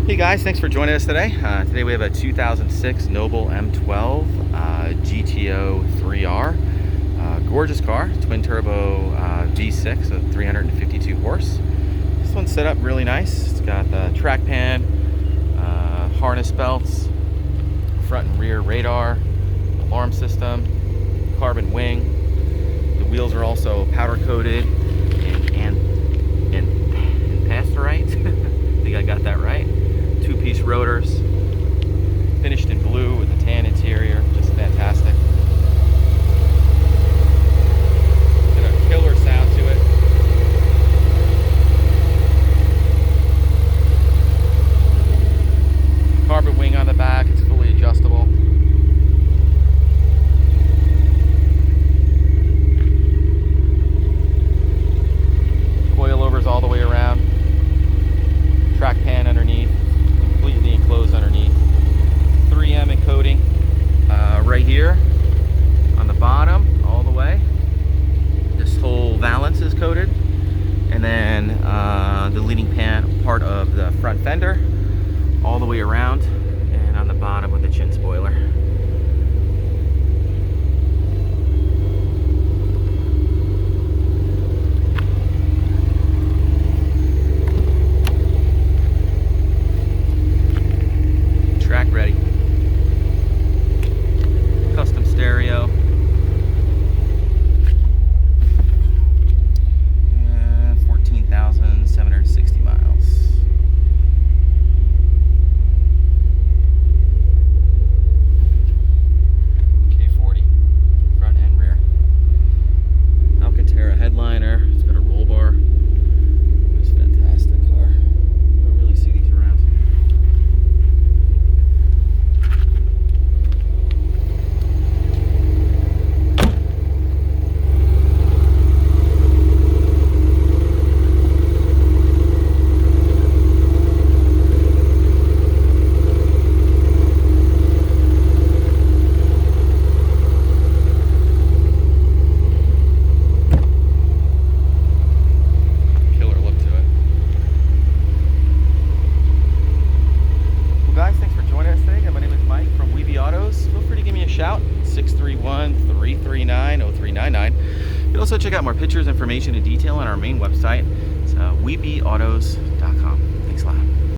Hey guys, thanks for joining us today. Today we have a 2006 Noble M12 GTO-3R. Gorgeous car, twin turbo V6 with 352 horse. This one's set up really nice. It's got the track pan, harness belts, front and rear radar, alarm system, carbon wing. The wheels are also powder coated and Anthracite. I think I got that right. Two-piece rotors, finished in blue with a tan interior, just fantastic. Got a killer sound to it. Carbon wing on the back, it's fully adjustable. Coilovers all the way around. Track pan underneath, completely enclosed underneath. 3M and coating right here on the bottom all the way. This whole valance is coated, and then the leading pan part of the front fender all the way around, and on the bottom with the chin spoiler. Track ready. Custom stereo. And 14,760 miles. K40, front and rear. Alcantara headliner. It's got a roll bar. It's a fantastic car. I don't really see these around. Guys, thanks for joining us today. My name is Mike from Autos. Feel free to give me a shout, 631-339-0399. You can also check out more pictures, information, and detail on our main website. It's weebeautos.com. Thanks a lot.